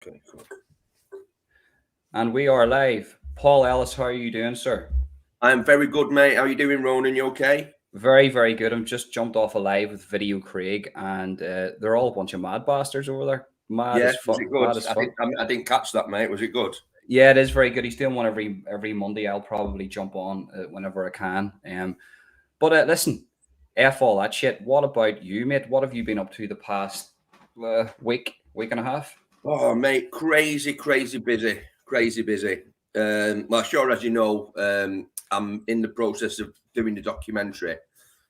Okay, cool. And we are live. Paul Ellis, how are you doing, sir? I'm very good, mate. How you doing, Ronan? You okay? Very, very good. I'm just jumped off a live with Video Craig, and they're all a bunch of mad bastards over there. Mad Yeah, as was fuck. it good? Mad as fuck. I didn't catch that, mate. Was it good? Yeah, it is very good. He's doing one every Monday. I'll probably jump on whenever I can. But listen, f all that shit. What about you, mate? What have you been up to the past week and a half? Oh, mate, crazy busy, crazy busy. Well, sure, as you know, I'm in the process of doing the documentary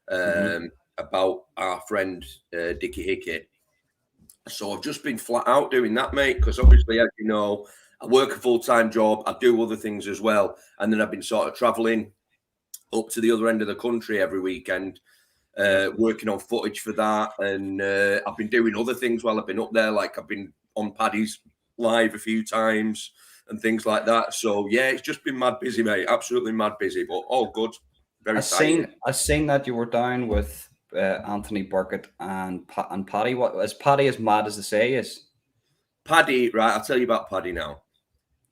about our friend Dickie Hicks. So I've just been flat out doing that, mate, because obviously, as you know, I work a full-time job. I do other things as well. And then I've been sort of traveling up to the other end of the country every weekend, working on footage for that. And I've been doing other things while I've been up there. Like I've been on Paddy's live a few times and things like that. So, yeah, it's just been mad busy, mate. Absolutely mad busy, but all good. Very exciting. I seen that you were down with Anthony Burke and Paddy. What is Paddy as mad as they say is? Paddy, right, I'll tell you about Paddy now.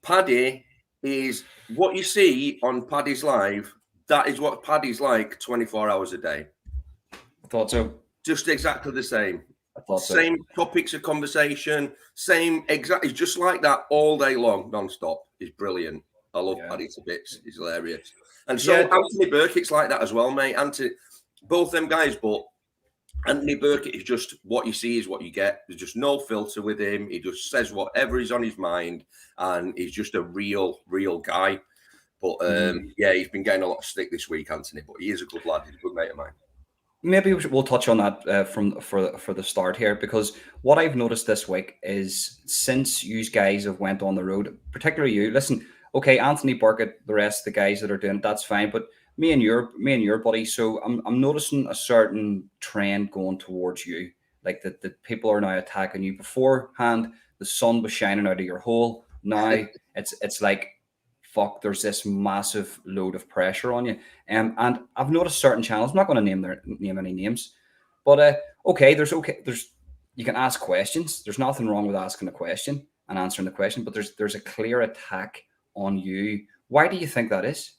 Paddy is what you see on Paddy's live. That is what Paddy's like 24 hours a day. I thought so. Just exactly the same. I thought Same topics of conversation, same exactly, just like that all day long, non-stop. He's brilliant. I love Paddy to bits. He's hilarious. And so Anthony Burke, it's like that as well, mate. Both them guys, but Anthony Burke is just what you see is what you get. There's just no filter with him. He just says whatever is on his mind, and he's just a real guy. But yeah, he's been getting a lot of stick this week, Anthony. But he is a good lad. He's a good mate of mine. Maybe we'll touch on that for the start here, because what I've noticed this week is since you guys have went on the road, particularly you. Listen, okay, Anthony Burke, the rest of the guys that are doing it, that's fine, but me and your buddy. So I'm noticing a certain trend going towards you, like that people are now attacking you. Beforehand, the sun was shining out of your hole. Now it's like, fuck, there's this massive load of pressure on you. And I've noticed certain channels. I'm not going to name any names, but there's you can ask questions. There's nothing wrong with asking a question and answering the question, but there's a clear attack on you. Why do you think that is?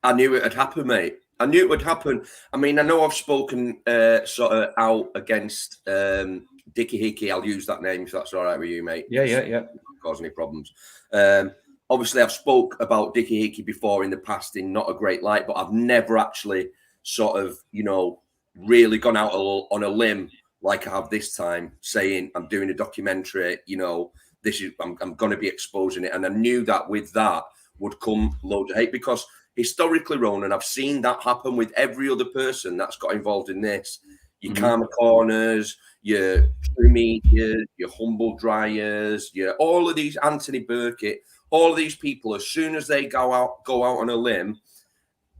I knew it had happened, mate. I knew it would happen. I mean, I know I've spoken sort of out against Dickie Hicks. I'll use that name if that's all right with you, mate. Yeah. Cause any problems. Obviously, I've spoke about Dickie Hicks before in the past in not a great light, but I've never actually sort of, really gone out on a limb like I have this time, saying I'm doing a documentary. I'm going to be exposing it, and I knew that with that would come loads of hate, because historically, Ronan, I've seen that happen with every other person that's got involved in this. Your Karma Corners, your True Media, your Humble Dryers, all of these Anthony Burke, all of these people, as soon as they go out on a limb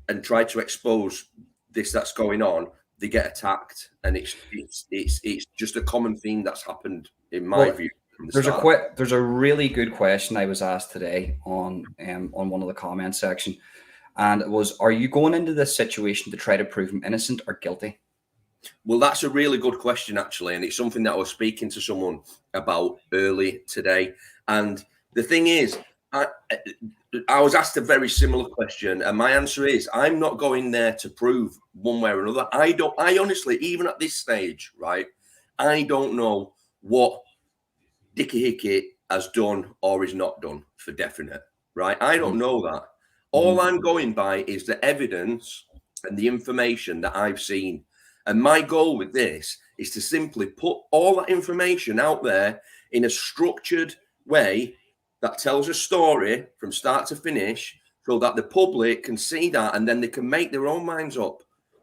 and try to expose this that's going on, they get attacked, and it's just a common theme that's happened in my view. There's a really good question I was asked today on one of the comment section. And it was, are you going into this situation to try to prove him innocent or guilty? Well, that's a really good question, actually. And it's something that I was speaking to someone about early today. And the thing is, I was asked a very similar question. And my answer is, I'm not going there to prove one way or another. I honestly, even at this stage, right, I don't know what Dickie Hicks has done or is not done for definite, right? I don't know that. All I'm going by is the evidence and the information that I've seen. And my goal with this is to simply put all that information out there in a structured way that tells a story from start to finish, so that the public can see that and then they can make their own minds up.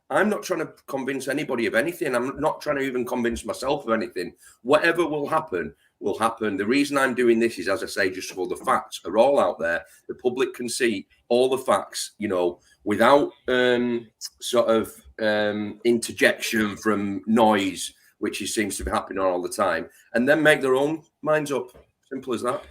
I'm not trying to convince anybody of anything. I'm not trying to even convince myself of anything. Whatever will happen will happen. The reason I'm doing this is, as I say, just so the facts are all out there. The public can see all the facts, without interjection from noise, which seems to be happening all the time, and then make their own minds up. Simple as that.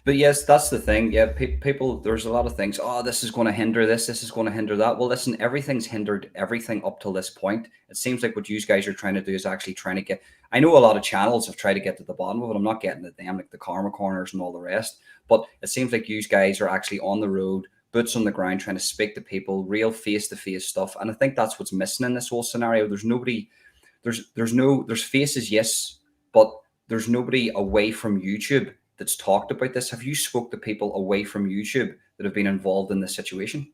But yes, that's the thing. Yeah, people, there's a lot of things. Oh, this is going to hinder this. This is going to hinder that. Well, listen, everything's hindered everything up till this point. It seems like what you guys are trying to do is actually trying to get. I know a lot of channels have tried to get to the bottom of it. I'm not getting at them, like the Karma Corners and all the rest. But it seems like you guys are actually on the road, boots on the ground, trying to speak to people, real face-to-face stuff. And I think that's what's missing in this whole scenario. There's nobody. There's faces, yes, but there's nobody away from YouTube that's talked about this. Have you spoke to people away from YouTube that have been involved in this situation?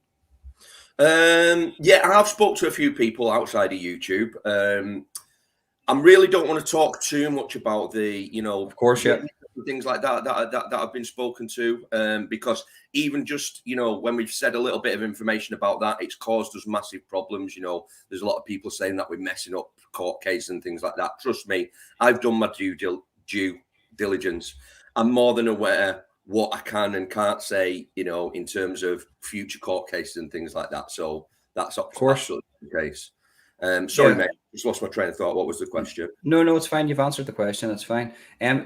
Yeah, I've spoke to a few people outside of YouTube. I really don't want to talk too much about the, of course, yeah, things like that I've been spoken to, because even just, when we've said a little bit of information about that, it's caused us massive problems. There's a lot of people saying that we're messing up court cases and things like that. Trust me, I've done my due diligence. I'm more than aware what I can and can't say, in terms of future court cases and things like that. So that's of course absolutely the case. Sorry, mate, just lost my train of thought. What was the question? No, it's fine. You've answered the question. It's fine.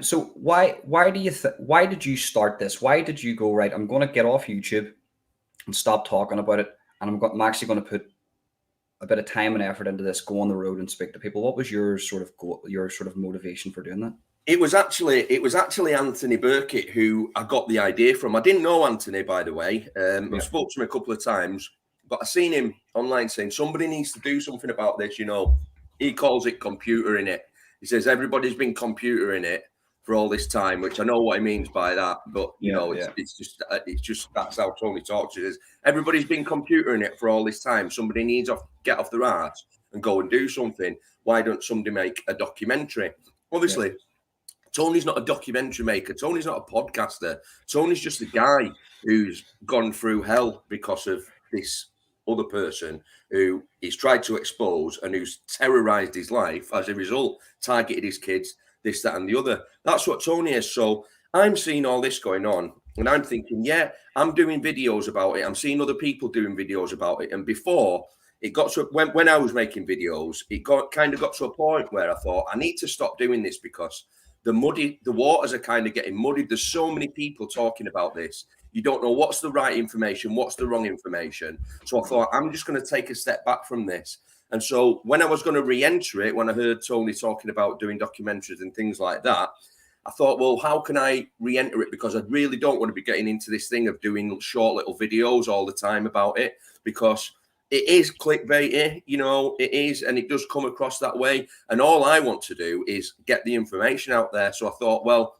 So why did you start this? Why did you go, right, I'm going to get off YouTube and stop talking about it, and I'm actually going to put a bit of time and effort into this, go on the road and speak to people? What was your sort of motivation for doing that? It was actually Anthony Burke who I got the idea from. I didn't know Anthony, by the way. I spoke to him a couple of times, but I seen him online saying somebody needs to do something about this. He calls it computer in it. He says everybody's been computer in it for all this time, which I know what he means by that. But it's just that's how Tony talks. It is everybody's been computer in it for all this time. Somebody needs to get off their ass and go and do something. Why don't somebody make a documentary? Obviously. Yeah. Tony's not a documentary maker. Tony's not a podcaster. Tony's just a guy who's gone through hell because of this other person who he's tried to expose and who's terrorized his life as a result, targeted his kids, this, that, and the other. That's what Tony is. So I'm seeing all this going on and I'm thinking, yeah, I'm doing videos about it. I'm seeing other people doing videos about it. And before it got to when I was making videos, it kind of got to a point where I thought I need to stop doing this because the waters are kind of getting muddied. There's so many people talking about this. You don't know what's the right information, what's the wrong information. So I thought, I'm just going to take a step back from this. And so when I was going to re-enter it, when I heard Tony talking about doing documentaries and things like that, I thought, well, how can I re-enter it? Because I really don't want to be getting into this thing of doing short little videos all the time about it, because it is clickbaity, it is, and it does come across that way. And all I want to do is get the information out there. So I thought, well,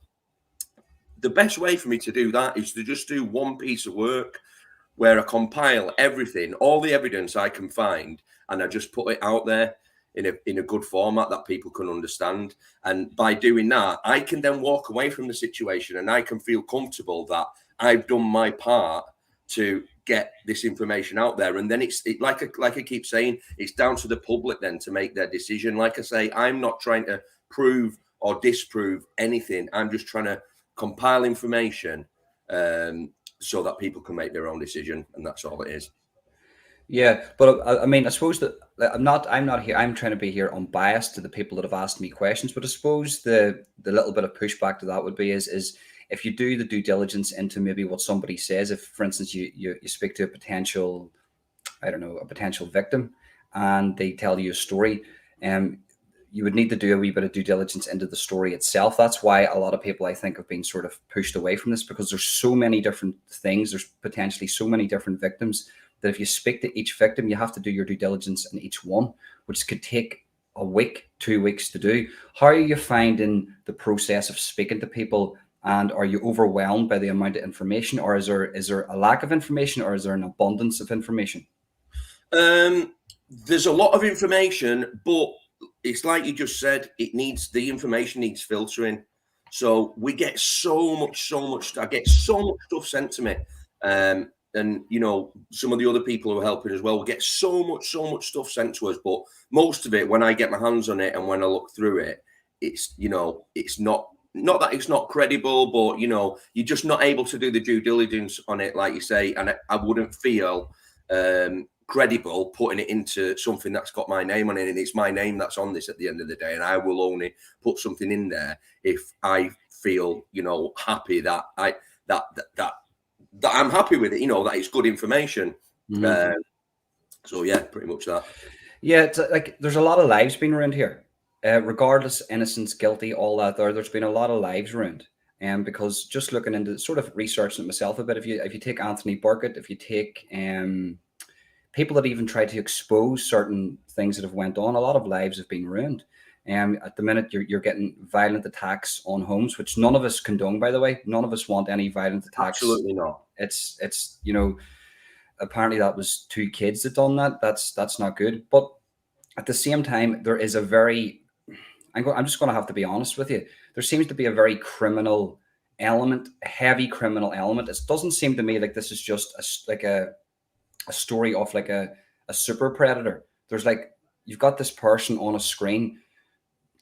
the best way for me to do that is to just do one piece of work where I compile everything, all the evidence I can find, and I just put it out there in a good format that people can understand. And by doing that, I can then walk away from the situation and I can feel comfortable that I've done my part to get this information out there. And then it's like I keep saying, it's down to the public then to make their decision. Like I say, I'm not trying to prove or disprove anything. I'm just trying to compile information so that people can make their own decision, and that's all it is. Yeah, but I mean, I suppose that I'm not here. I'm trying to be here unbiased to the people that have asked me questions. But I suppose the little bit of pushback to that would be is if you do the due diligence into maybe what somebody says, if, for instance, you speak to a potential victim and they tell you a story, you would need to do a wee bit of due diligence into the story itself. That's why a lot of people, I think, have been sort of pushed away from this, because there's so many different things. There's potentially so many different victims that if you speak to each victim, you have to do your due diligence in each one, which could take a week, 2 weeks to do. How are you finding the process of speaking to people? And are you overwhelmed by the amount of information, or is there a lack of information, or is there an abundance of information? There's a lot of information, but it's like you just said, the information needs filtering. So we get so much, I get so much stuff sent to me. And, some of the other people who are helping as well, we get so much stuff sent to us. But most of it, when I get my hands on it and when I look through it, it's, it's not that it's not credible, but, you're just not able to do the due diligence on it, like you say. And I wouldn't feel credible putting it into something that's got my name on it, and it's my name that's on this at the end of the day. And I will only put something in there if I feel, happy that I'm happy with it, that it's good information. So yeah, pretty much that. Yeah, it's like there's a lot of lives being ruined here, regardless, innocence, guilty, all that. There's been a lot of lives ruined, and because just looking into sort of researching it myself a bit, if you take Anthony Burke, if you take people that even try to expose certain things that have went on, a lot of lives have been ruined. At the minute, you're getting violent attacks on homes, which none of us condone, by the way. None of us want any violent attacks. Absolutely not. It's apparently that was 2 kids that done that. That's not good. But at the same time, there is a very, I'm just going to have to be honest with you. There seems to be a very criminal element, heavy criminal element. It doesn't seem to me like this is just a story of like a super predator. There's like, you've got this person on a screen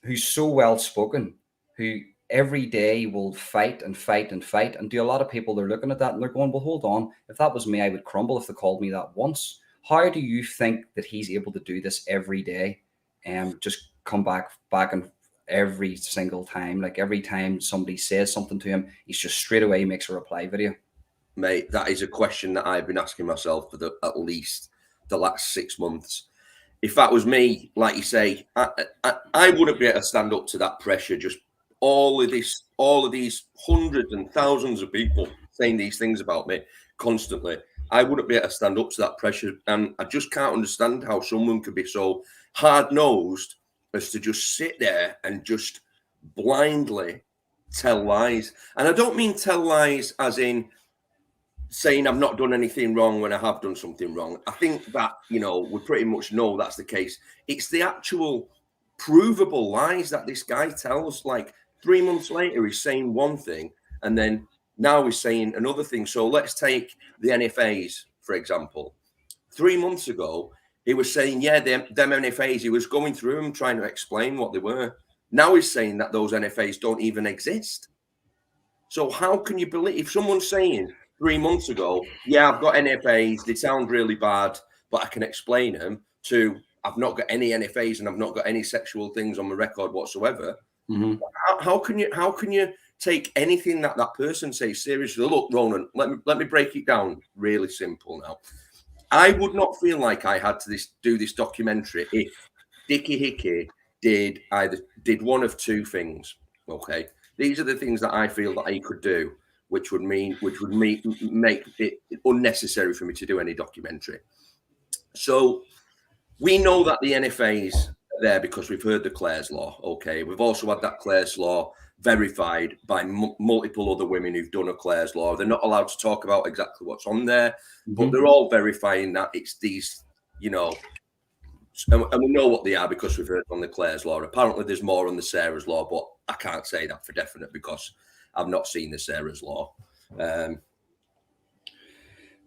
who's so well spoken, who every day will fight and fight and fight. And do a lot of people, they're looking at that and they're going, well, hold on. If that was me, I would crumble if they called me that once. How do you think that he's able to do this every day and just come back and every single time? Like every time somebody says something to him, he's just straight away makes a reply video. Mate, that is a question that I've been asking myself for at least the last 6 months. If that was me, like you say, I wouldn't be able to stand up to that pressure. Just all of these hundreds and thousands of people saying these things about me constantly. I wouldn't be able to stand up to that pressure. And I just can't understand how someone could be so hard-nosed as to just sit there and just blindly tell lies. And I don't mean tell lies as in saying I've not done anything wrong when I have done something wrong. I think that, we pretty much know that's the case. It's the actual provable lies that this guy tells. Like 3 months later, he's saying one thing, and then now he's saying another thing. So let's take the NFAs, for example. 3 months ago, he was saying, yeah, them NFAs, he was going through them, trying to explain what they were. Now he's saying that those NFAs don't even exist. So how can you believe, if someone's saying 3 months ago, yeah, I've got NFAs, they sound really bad, but I can explain them, to I've not got any NFAs and I've not got any sexual things on my record whatsoever. How can you take anything that person says seriously? Look, Ronan, let me break it down really simple now. I would not feel like I had to do this documentary if Dickie Hicks did one of 2 things. Okay, these are the things that I feel that he could do, which would make it unnecessary for me to do any documentary. So we know that the NFAs are there because we've heard the Clare's Law. Okay, we've also had that Clare's Law verified by multiple other women who've done a Clare's Law. They're not allowed to talk about exactly what's on there, but they're all verifying that it's these, and we know what they are because we've heard on the Clare's Law. Apparently there's more on the Sarah's Law, but I can't say that for definite because I've not seen the Sarah's Law.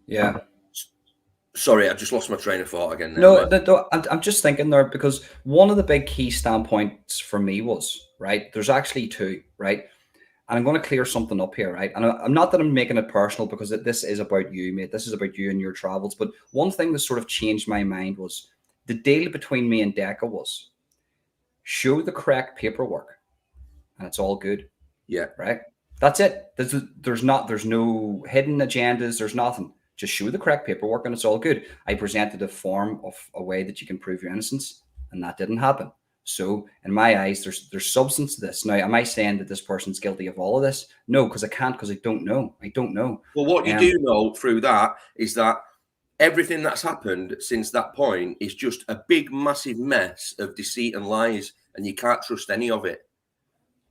Yeah. Sorry, I just lost my train of thought again. No, I'm just thinking there, because one of the big key standpoints for me was, right, there's actually 2, right? And I'm going to clear something up here, right? And I'm not that I'm making it personal, because this is about you, mate. This is about you and your travels. But one thing that sort of changed my mind was the deal between me and Decca was show the correct paperwork and it's all good. Yeah. Right? That's it. There's no hidden agendas. There's nothing. Just show the correct paperwork and it's all good. I presented a form of a way that you can prove your innocence, and that didn't happen. So in my eyes, there's substance to this. Now, am I saying that this person's guilty of all of this? No, because I can't, because I don't know. Well, what you do know through that is that everything that's happened since that point is just a big, massive mess of deceit and lies, and you can't trust any of it.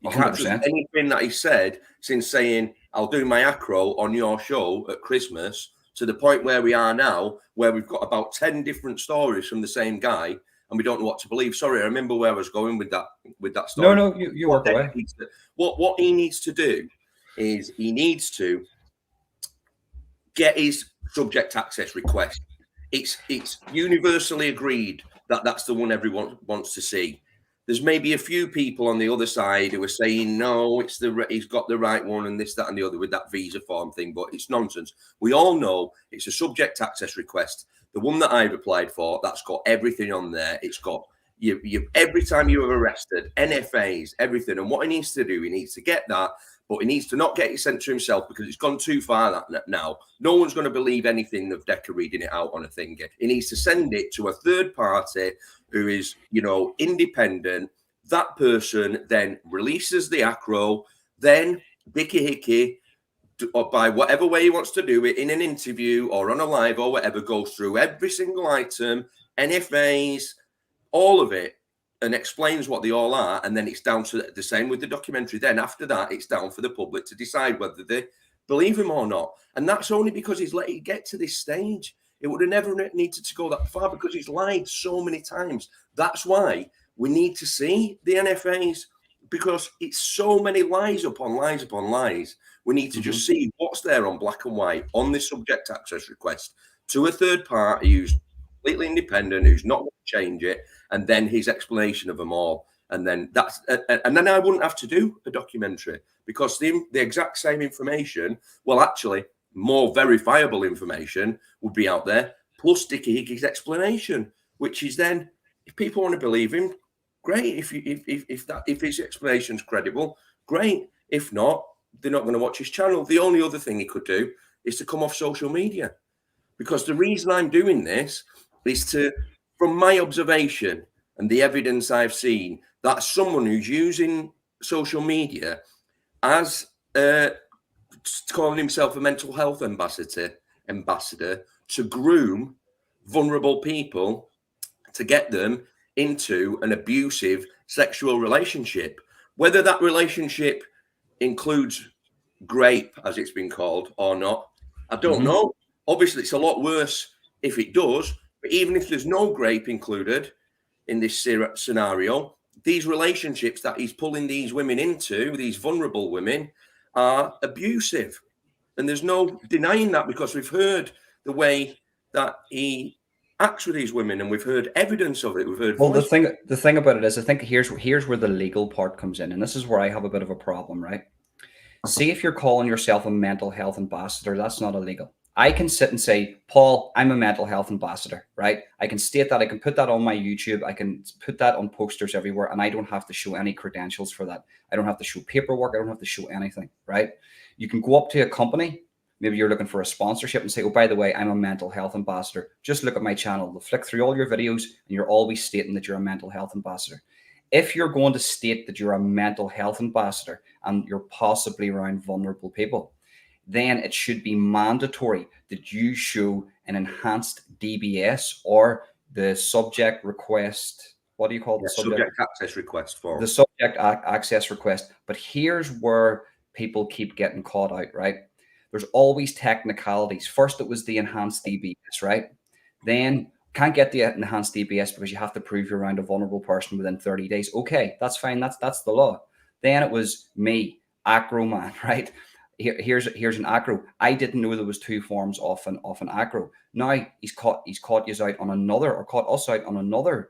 You 100%. Can't trust anything that he said since saying, I'll do my acro on your show at Christmas, to the point where we are now, where we've got about 10 different stories from the same guy, and we don't know what to believe. Sorry, I remember where I was going with that story. No, you walk away. What he needs to do is he needs to get his subject access request. It's universally agreed that that's the one everyone wants to see. There's maybe a few people on the other side who are saying, no, he's got the right one and this, that, and the other with that visa form thing, but it's nonsense. We all know it's a subject access request. The one that I've applied for, that's got everything on there. It's got you every time you were arrested, NFAs, everything. And what he needs to do, he needs to get that, but he needs to not get it sent to himself because it's gone too far now. No one's going to believe anything of Decca reading it out on a thing. He needs to send it to a third party who is, independent. That person then releases the acro, then Dickie Hicks, or by whatever way he wants to do it, in an interview or on a live or whatever, goes through every single item, NFAs, all of it, and explains what they all are. And then it's down to the same with the documentary. Then after that, it's down for the public to decide whether they believe him or not. And that's only because he's let it get to this stage. It would have never needed to go that far because he's lied so many times. That's why we need to see the NFAs, because it's so many lies upon lies upon lies. We need to just see what's there on black and white on this subject access request to a third party who's completely independent, who's not going to change it, and then his explanation of them all. And then then I wouldn't have to do a documentary because the exact same information, well, actually, more verifiable information would be out there, plus Dickie Hicks' explanation, which is then, if people want to believe him, great. If his explanation's credible, great. If not, they're not going to watch his channel. The only other thing he could do is to come off social media, because the reason I'm doing this is from my observation and the evidence I've seen, that someone who's using social media as calling himself a mental health ambassador to groom vulnerable people to get them into an abusive sexual relationship, whether that relationship includes grape, as it's been called, or not, I don't know. Obviously, it's a lot worse if it does, but even if there's no grape included in this scenario, these relationships that he's pulling these women into, these vulnerable women, are abusive. And there's no denying that, because we've heard the way that he acts with these women, and we've heard evidence of it. We've heard. Well, the thing about it is, I think here's where the legal part comes in, and this is where I have a bit of a problem, right? See, if you're calling yourself a mental health ambassador, that's not illegal. I can sit and say, Paul, I'm a mental health ambassador, right? I can state that. I can put that on my YouTube. I can put that on posters everywhere, and I don't have to show any credentials for that. I don't have to show paperwork. I don't have to show anything, right? You can go up to a company. Maybe you're looking for a sponsorship and say, oh, by the way, I'm a mental health ambassador. Just look at my channel. They'll flick through all your videos, and you're always stating that you're a mental health ambassador. If you're going to state that you're a mental health ambassador and you're possibly around vulnerable people, then it should be mandatory that you show an enhanced DBS or the subject request. What do you call the subject access request form? The subject access request. But here's where people keep getting caught out, right? There's always technicalities. First, it was the enhanced DBS, right? Then can't get the enhanced DBS because you have to prove you're around a vulnerable person within 30 days. Okay, that's fine. That's the law. Then it was me, acro man, right? Here's an acro. I didn't know there was two forms of an acro. Now he's caught you out on another, or caught us out on another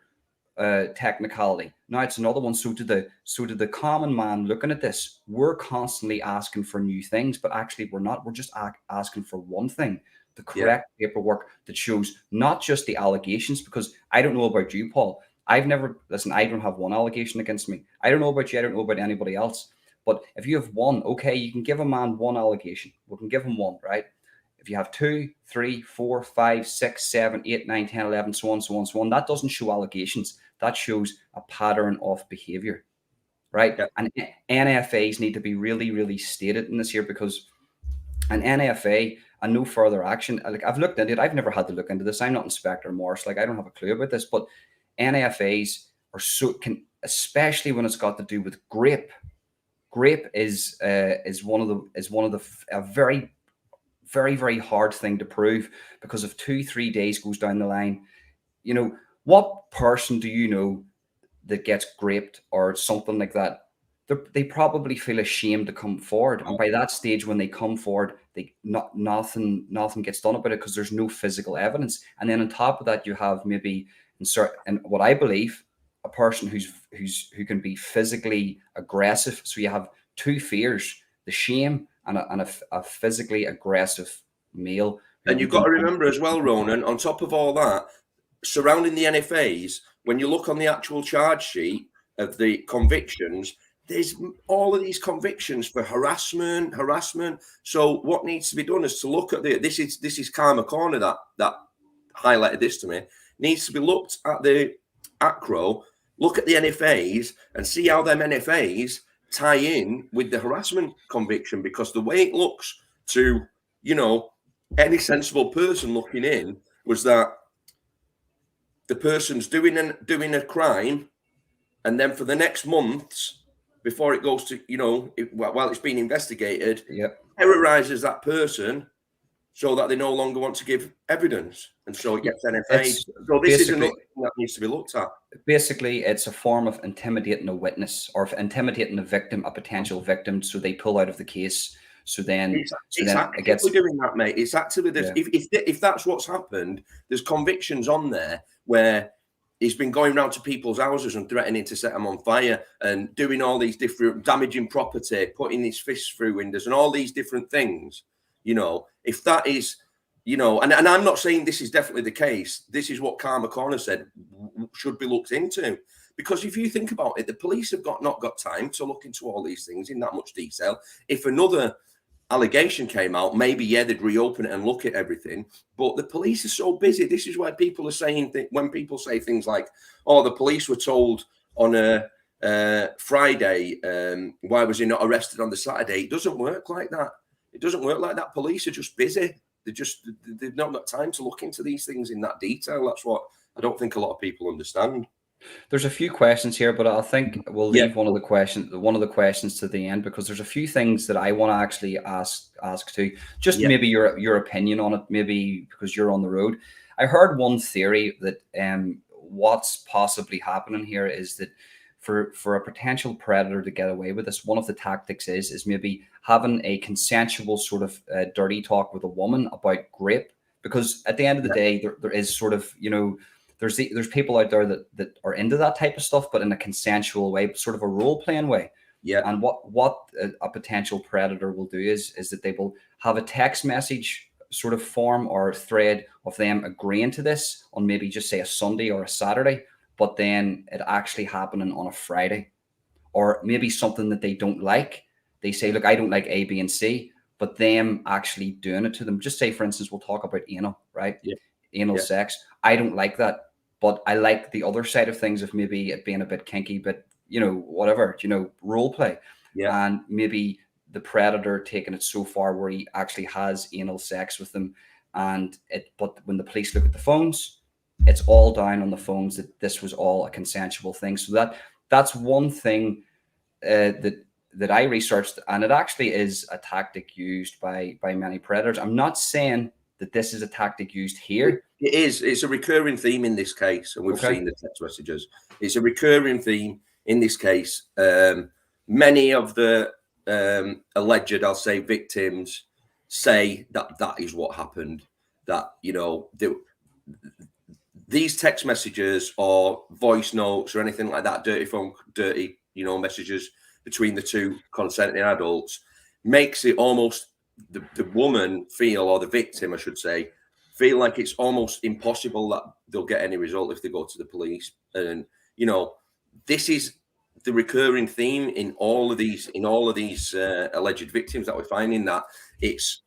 technicality. Now it's another one. So to the common man looking at this, we're constantly asking for new things, but actually we're not. We're just asking for one thing: the correct paperwork that shows not just the allegations. Because I don't know about you, Paul. I don't have one allegation against me. I don't know about you. I don't know about anybody else. But if you have one, okay, you can give a man one allegation. We can give him one, right? If you have 2, 3, 4, 5, 6, 7, 8, 9, 10, 11, so on, so on, so on, that doesn't show allegations. That shows a pattern of behavior, right? Yeah. And NFAs need to be really, really stated in this here, because an NFA and no further action, like I've looked into it, I've never had to look into this. I'm not Inspector Morse, like I don't have a clue about this, but NFAs especially when it's got to do with grape. Grape is one of the a very, very, very hard thing to prove, because if 2-3 days goes down the line, you know, what person do you know that gets graped or something like that? They probably feel ashamed to come forward, and by that stage, when they come forward, nothing gets done about it because there's no physical evidence. And then on top of that, you have maybe and what I believe, a person who can be physically aggressive. So you have two fears: the shame and a physically aggressive male. And you've got to remember as well, Ronan, on top of all that, surrounding the NFAs, when you look on the actual charge sheet of the convictions, there's all of these convictions for harassment. So what needs to be done is to look at this is Karma Corner that highlighted this to me. Needs to be looked at the ACRO, look at the NFAs and see how them NFAs tie in with the harassment conviction, because the way it looks to, any sensible person looking in was that the person's doing a crime, and then for the next months before it goes to, while it's being investigated, terrorizes that person so that they no longer want to give evidence. And so it gets NFA. So this is another thing that needs to be looked at. Basically, it's a form of intimidating a witness or intimidating a victim, a potential victim, so they pull out of the case. So then it gets doing that, mate. It's actively if that's what's happened, there's convictions on there where he's been going around to people's houses and threatening to set them on fire and doing all these different damaging property, putting his fists through windows and all these different things. If that is, and I'm not saying this is definitely the case. This is what Karma Corner said should be looked into. Because if you think about it, the police have not got time to look into all these things in that much detail. If another allegation came out, maybe, they'd reopen it and look at everything. But the police are so busy. This is why people are saying, when people say things like, oh, the police were told on a Friday, why was he not arrested on the Saturday? It doesn't work like that. It doesn't work like that. Police are just busy. They've not got time to look into these things in that detail. That's what I don't think a lot of people understand. There's a few questions here, but I think we'll leave one of the questions to the end, because there's a few things that I want to actually ask to, just maybe your opinion on it, maybe because you're on the road. I heard one theory that what's possibly happening here is that for a potential predator to get away with this, one of the tactics is maybe having a consensual sort of dirty talk with a woman about rape, because at the end of the day, there is sort of, there's people out there that are into that type of stuff, but in a consensual way, sort of a role-playing way. Yeah. And what a potential predator will do is that they will have a text message sort of form or thread of them agreeing to this on maybe just say a Sunday or a Saturday, but then it actually happening on a Friday, or maybe something that they don't like. They say, look, I don't like A, B, and C, but them actually doing it to them. Just say, for instance, we'll talk about anal, right? Yeah. Anal sex. I don't like that, but I like the other side of things of maybe it being a bit kinky, but whatever, role play. Yeah. And maybe the predator taking it so far where he actually has anal sex with them, but when the police look at the phones, it's all down on the phones that this was all a consensual thing. So that's one thing that I researched, and it actually is a tactic used by many predators. I'm not saying that this is a tactic used here. It is. It's a recurring theme in this case, and we've seen the text messages. It's a recurring theme in this case. Many of the alleged, I'll say, victims say that is what happened. That these text messages or voice notes or anything like that, dirty messages between the two consenting adults, makes it almost the woman feel, or the victim, I should say, feel like it's almost impossible that they'll get any result if they go to the police. And this is the recurring theme in all of these alleged victims that we're finding, that it's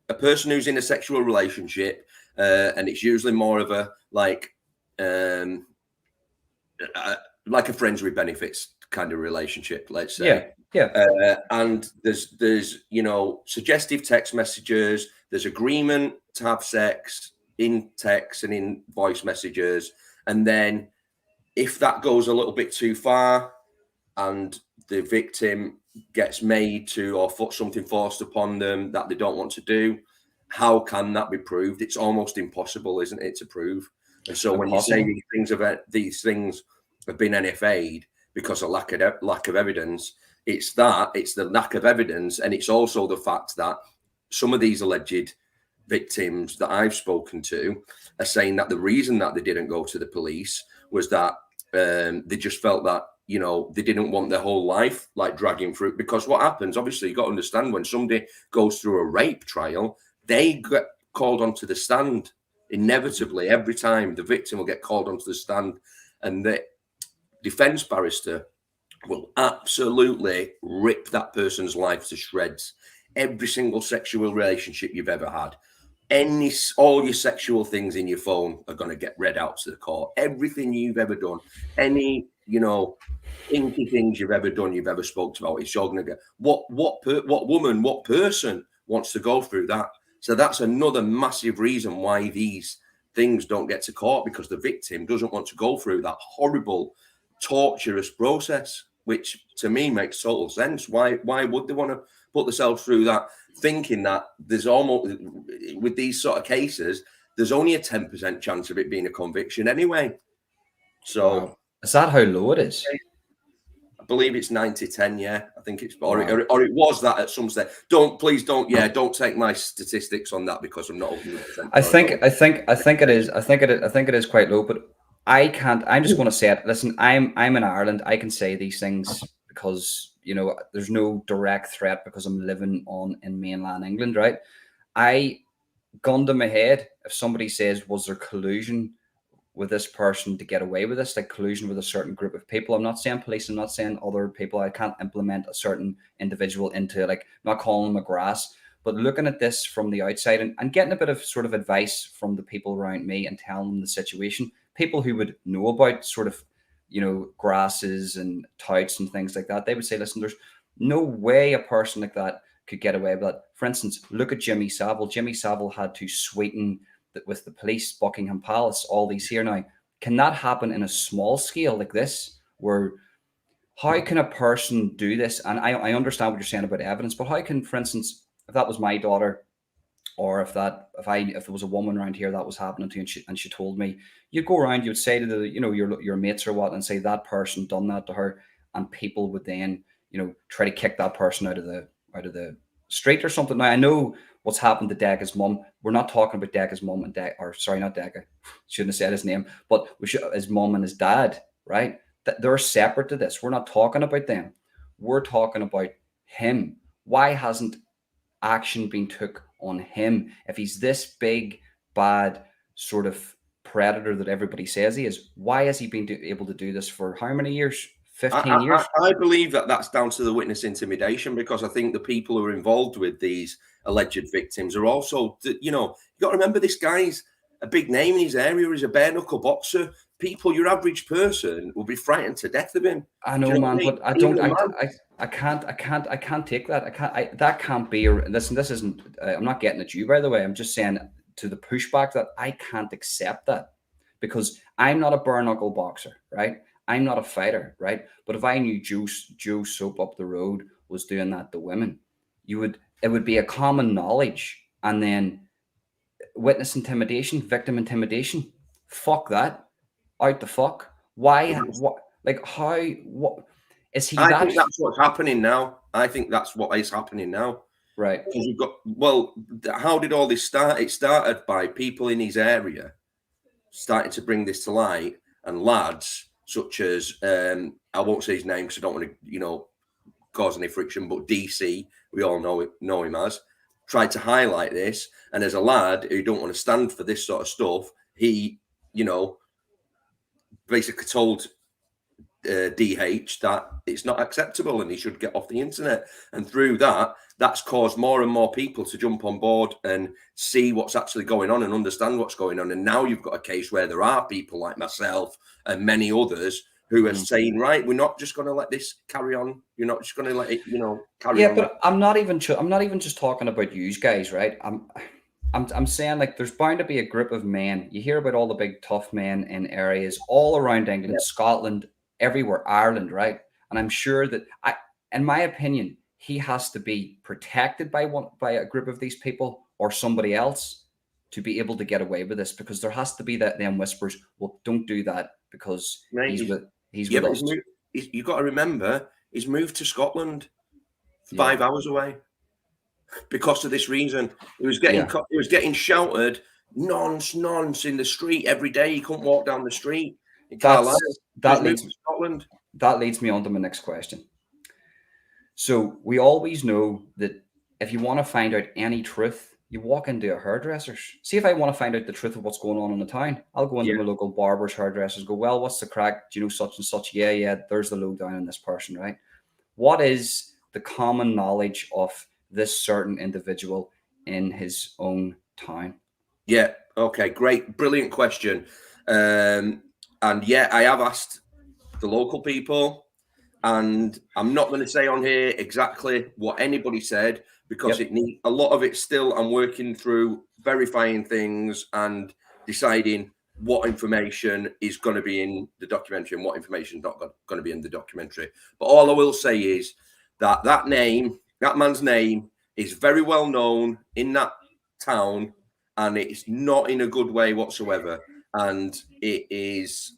a person who's in a sexual relationship, and it's usually more of a like a friends with benefits kind of relationship, let's say. And there's suggestive text messages, there's agreement to have sex in text and in voice messages, and then if that goes a little bit too far and the victim gets made to, or something forced upon them that they don't want to do, how can that be proved? It's almost impossible, isn't it, to prove? And so when you say these things have been NFA'd because of lack of evidence, it's the lack of evidence, and it's also the fact that some of these alleged victims that I've spoken to are saying that the reason that they didn't go to the police was that they just felt that they didn't want their whole life like dragging through. Because what happens, obviously, you got to understand, when somebody goes through a rape trial, they get called onto the stand. Inevitably, every time the victim will get called onto the stand, and the defense barrister will absolutely rip that person's life to shreds. Every single sexual relationship you've ever had, all your sexual things in your phone are going to get read out to the court. Everything you've ever done, any, inky things you've ever done, you've ever spoke about, it's all going to get what woman, what person wants to go through that. So that's another massive reason why these things don't get to court, because the victim doesn't want to go through that horrible, torturous process, which to me makes total sense. Why would they want to put themselves through that, thinking that there's almost, with these sort of cases, there's only a 10% chance of it being a conviction anyway. So wow. Is that how low it is? I believe it's 90-10. Yeah, I think it's, or it was that at some stage. Don't take my statistics on that, because I'm not 100%. I think it is. I think it is quite low, but I can't. I'm just going to say it. Listen, I'm in Ireland. I can say these things because there's no direct threat, because I'm living in mainland England, right? Gun to my head, if somebody says, was there collusion with this person to get away with this, like collusion with a certain group of people? I'm not saying police, I'm not saying other people. I can't implement a certain individual into, like, I'm not calling them a grass, but looking at this from the outside and getting a bit of sort of advice from the people around me and telling them the situation, people who would know about sort of, grasses and touts and things like that, they would say, listen, there's no way a person like that could get away with that. For instance, look at Jimmy Savile. Jimmy Savile had to sweeten with the police, Buckingham Palace, all these here now. Can that happen in a small scale like this? Where, how can a person do this? And I understand what you're saying about evidence, but how can, for instance, if that was my daughter, or if there was a woman around here that was happening to, and she told me, you'd go around, you'd say to your mates or what, and say that person done that to her, and people would then try to kick that person out of the street or something. Now, I know what's happened to Decca's mum. We're not talking about Decca's mum and not Decca. Shouldn't have said his name, but his mum and his dad, right? They're separate to this. We're not talking about them. We're talking about him. Why hasn't action been took on him? If he's this big, bad sort of predator that everybody says he is, why has he been able to do this for how many years? 15 years? I believe that's down to the witness intimidation, because I think the people who are involved with these alleged victims are also, you got to remember, this guy's a big name in his area. He's a bare knuckle boxer. Your average person will be frightened to death of him. I know, man, but I can't take that. That can't be. Listen, this isn't. I'm not getting at you, by the way. I'm just saying to the pushback that I can't accept that, because I'm not a bare knuckle boxer, right? I'm not a fighter, right? But if I knew Joe Soap up the road was doing that to women, it would be a common knowledge. And then witness intimidation, victim intimidation, fuck that. Out the fuck. Why? What? Like, how? What is he? I think that's what's happening now. I think that's what is happening now. Right. Because you've got, how did all this start? It started by people in his area starting to bring this to light, and lads such as, I won't say his name because I don't want to, cause any friction, but DC, we all know him as, tried to highlight this. And as a lad who don't want to stand for this sort of stuff, he, basically told DH that it's not acceptable and he should get off the internet. And through that's caused more and more people to jump on board and see what's actually going on and understand what's going on. And now you've got a case where there are people like myself and many others who are saying, right, we're not just going to let this carry on. You're not just going to let it, carry on. Yeah, but I'm not even just talking about you guys, right? I'm saying, like, there's bound to be a group of men. You hear about all the big tough men in areas all around England, Scotland, everywhere, Ireland, right? And I'm sure that, in my opinion, he has to be protected by a group of these people or somebody else to be able to get away with this, because there has to be them whispers, well, don't do that because he's with us. You've got to remember, he's moved to Scotland 5 hours away. Because of this reason, he was getting shouted nonce in the street every day. He couldn't walk down the street. That leads me on to my next question. So we always know that if you want to find out any truth, You walk into a hairdresser's. See, if I want to find out the truth of what's going on in the town, I'll go into my local barber's, hairdresser's, go, well, what's the crack? Do you know such and such? Yeah, there's the lowdown on this person, right? What is the common knowledge of this certain individual in his own town? Yeah. Okay. Great. Brilliant question. And yeah, I have asked the local people, and I'm not going to say on here exactly what anybody said, because a lot of it still, I'm working through verifying things and deciding what information is going to be in the documentary and what information is not going to be in the documentary. But all I will say is that that man's name is very well known in that town, and it's not in a good way whatsoever. And it is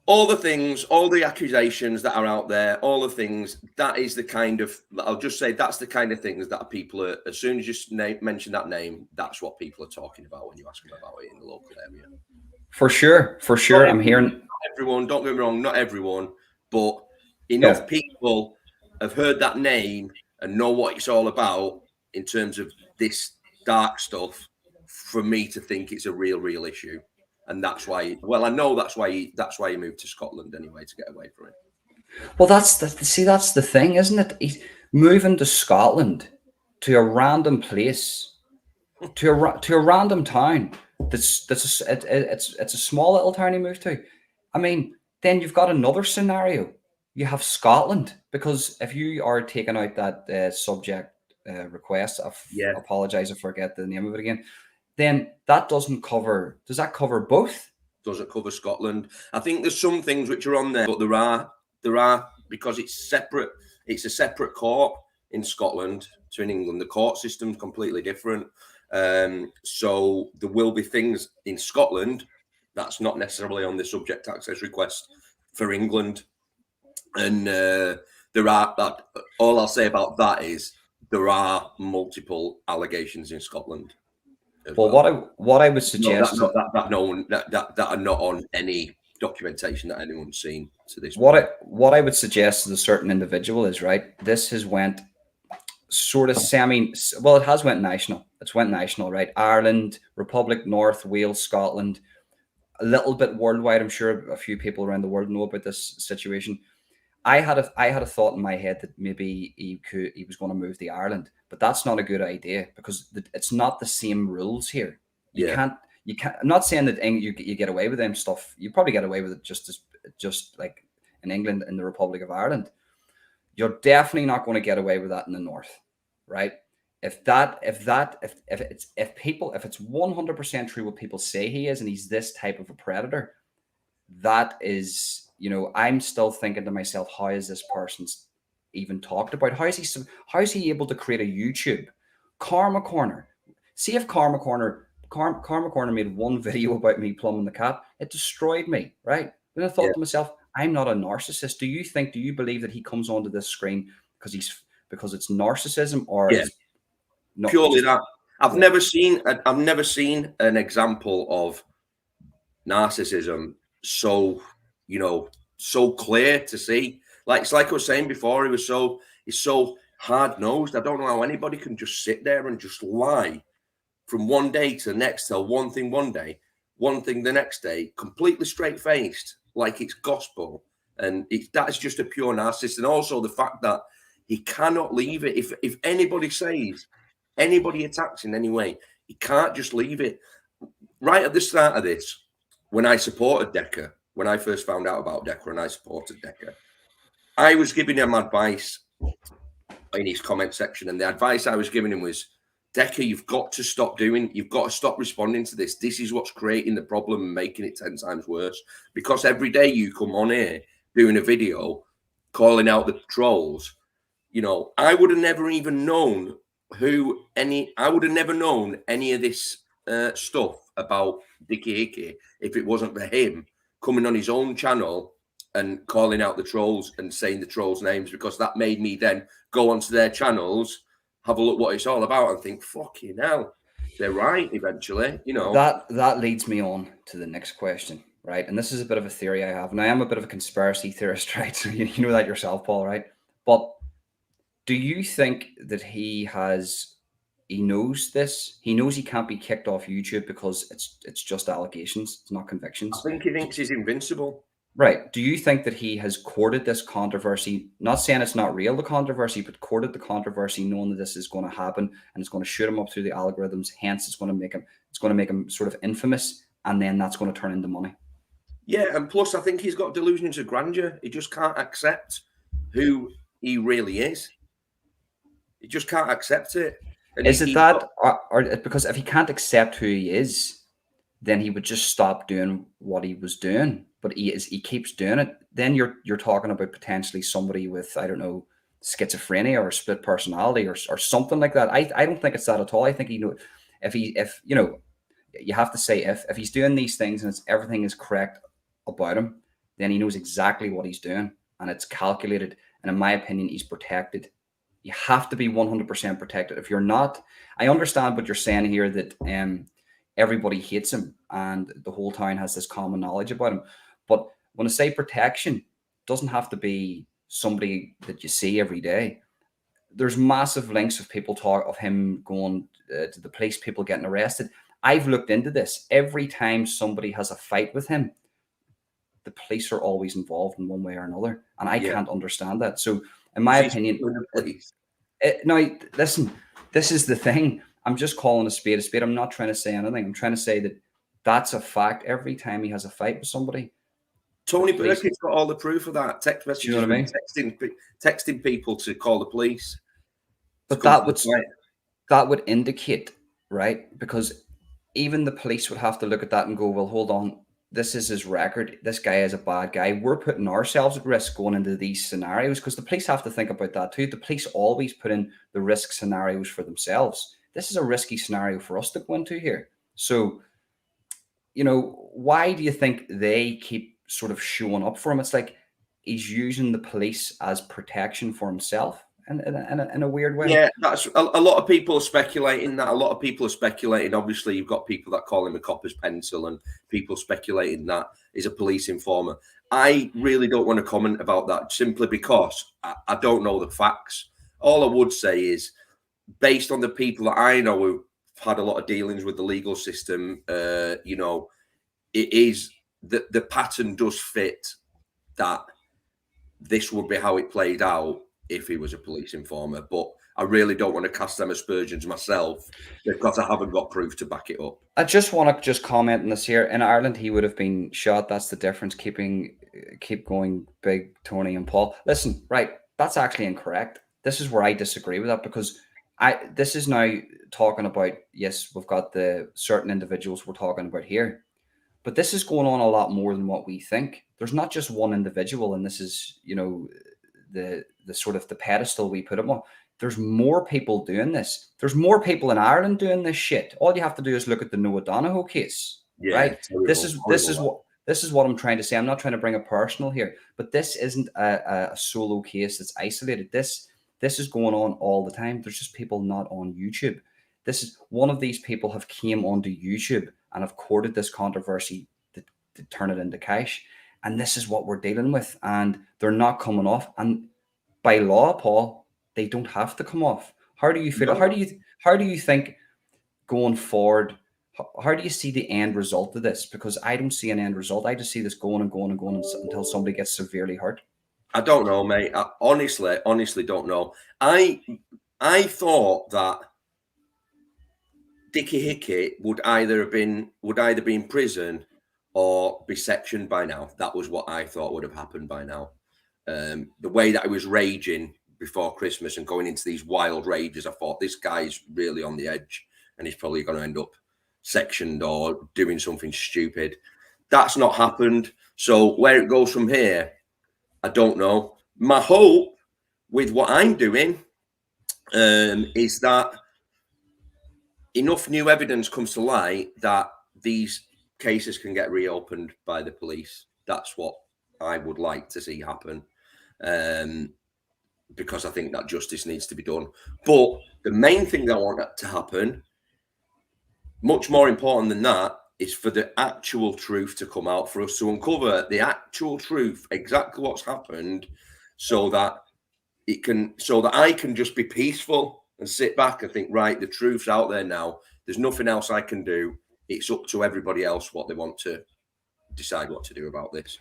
all the things, all the accusations that are out there, all the things, that is the kind of, I'll just say that's the kind of things that people are, as soon as you mention that name, that's what people are talking about when you ask them about it in the local area. For sure. I'm hearing. Not everyone, don't get me wrong, not everyone, but enough people have heard that name and know what it's all about in terms of this dark stuff for me to think it's a real issue. And that's why, well, I know that's why he moved to Scotland anyway, to get away from it. Well, that's the thing, isn't it? He's moving to Scotland, to a random place, to a random town. It's a small little town he moved to. I mean, then you've got another scenario. You have Scotland, because if you are taking out that subject request, I apologize, I forget the name of it again. Then that doesn't cover. Does that cover both? Doesn't cover Scotland. I think there's some things which are on there, but there are because it's separate. It's a separate court in Scotland to in England. The court system's completely different. So there will be things in Scotland that's not necessarily on the subject access request for England. And there are. All I'll say about that is there are multiple allegations in Scotland. Well, what I would suggest that are not on any documentation that anyone's seen to this. What I would suggest to the certain individual is, right, this has went sort of it has went national. It's went national, right? Ireland, Republic, North, Wales, Scotland, a little bit worldwide. I'm sure a few people around the world know about this situation. I had a thought in my head that maybe he was going to move to Ireland, but that's not a good idea, because it's not the same rules here. You can't. I'm not saying that you get away with them stuff. You probably get away with it just like in England, in the Republic of Ireland. You're definitely not going to get away with that in the North, right? If it's 100% true what people say he is, and he's this type of a predator, that is. I'm still thinking to myself, how is this person even talked about? How is he able to create a YouTube? Karma Corner. See, if Karma Corner made one video about me plumbing the cat, it destroyed me, right? Then I thought to myself, I'm not a narcissist. Do you believe that he comes onto this screen because it's narcissism, or purely that? I've never seen an example of narcissism so clear to see. It's like I was saying before, he's so hard-nosed. I don't know how anybody can just sit there and just lie from one day to the next, tell one thing one day, one thing the next day, completely straight-faced, like it's gospel. And that is just a pure narcissist. And also the fact that he cannot leave it. If anybody attacks in any way, he can't just leave it. Right at the start of this, when I supported Decca, when I first found out about Decca and I supported Decca, I was giving him advice in his comment section. And the advice I was giving him was, Decca, you've got to stop responding to this. This is what's creating the problem and making it 10 times worse. Because every day you come on here doing a video calling out the trolls, I would have never even known any of this stuff about Dickie Hicks if it wasn't for him coming on his own channel and calling out the trolls and saying the trolls' names, because that made me then go onto their channels, have a look what it's all about, and think, fucking hell, they're right eventually, That leads me on to the next question, right? And this is a bit of a theory I have, and I am a bit of a conspiracy theorist, right? So you know that yourself, Paul, right? But Do you think that he knows this? He knows he can't be kicked off YouTube because it's just allegations, it's not I convictions. think he thinks he's invincible. Right. Do you think that he has courted this controversy? Not saying it's not real, the controversy, but courted the controversy, knowing that this is going to happen and it's going to shoot him up through the algorithms. Hence, it's going to make him sort of infamous, and then that's going to turn into money. Yeah, and plus, I think he's got delusions of grandeur. He just can't accept who he really is. He just can't accept it. And Is it that, or because if he can't accept who he is, then he would just stop doing what he was doing. But he keeps doing it. Then you're talking about potentially somebody with, I don't know, schizophrenia or split personality or something like that. I don't think it's that at all. I think you have to say if he's doing these things and everything is correct about him, then he knows exactly what he's doing and it's calculated. And in my opinion, he's protected. You have to be 100% protected. If you're not, I understand what you're saying here, that everybody hates him and the whole town has this common knowledge about him. But when I say protection, it doesn't have to be somebody that you see every day. There's massive links of people talk of him going to the police, people getting arrested. I've looked into this. Every time somebody has a fight with him, the police are always involved in one way or another. And I can't understand that. So in my opinion, now listen, this is the thing. I'm just calling a spade a spade. I'm not trying to say anything. I'm trying to say that that's a fact. Every time he has a fight with somebody, Tony Burke has got all the proof of that. Text messages, you know what I mean? Texting people to call the police. But that would indicate, right? Because even the police would have to look at that and go, well, hold on, this is his record. This guy is a bad guy. We're putting ourselves at risk going into these scenarios, because the police have to think about that too. The police always put in the risk scenarios for themselves. This is a risky scenario for us to go into here. So, why do you think they keep sort of showing up for him? It's like he's using the police as protection for himself in a weird way. Yeah, that's a lot of people are speculating that. A lot of people are speculating. Obviously, you've got people that call him a copper's pencil, and people speculating that he's a police informer. I really don't want to comment about that, simply because I don't know the facts. All I would say is, based on the people that I know who've had a lot of dealings with the legal system, it is the pattern does fit that this would be how it played out if he was a police informer. But I really don't want to cast them aspersions myself, because I haven't got proof to back it up. I just want to comment on this here. In Ireland, he would have been shot. That's the difference. Keep going, big Tony and Paul. Listen, right, that's actually incorrect. This is where I disagree with that, because this is now talking about, yes, we've got the certain individuals we're talking about here, but this is going on a lot more than what we think. There's not just one individual, and this is, the sort of the pedestal we put him on. There's more people doing this. There's more people in Ireland doing this shit. All you have to do is look at the Noah Donohoe case, right? Terrible, this is what I'm trying to say. I'm not trying to bring it personal here, but this isn't a solo case that's isolated. This is going on all the time. There's just people not on YouTube. This is one of these people have came onto YouTube and have courted this controversy to turn it into cash. And this is what we're dealing with. And they're not coming off. And by law, Paul, they don't have to come off. How do you feel? No. How do you think going forward? How do you see the end result of this? Because I don't see an end result. I just see this going and going and going until somebody gets severely hurt. I don't know, mate. I honestly don't know. I thought that Dickie Hicks would either be in prison or be sectioned by now. That was what I thought would have happened by now. The way that I was raging before Christmas and going into these wild rages, I thought this guy's really on the edge and he's probably going to end up sectioned or doing something stupid. That's not happened. So where it goes from here, I don't know. My hope with what I'm doing is that enough new evidence comes to light that these cases can get reopened by the police. That's what I would like to see happen, because I think that justice needs to be done. But the main thing that I want to happen, much more important than that, is for the actual truth to come out, for us to uncover the actual truth, exactly what's happened, so that it can, so that I can just be peaceful and sit back and think, right, the truth's out there now. There's nothing else I can do. It's up to everybody else what they want to decide what to do about this.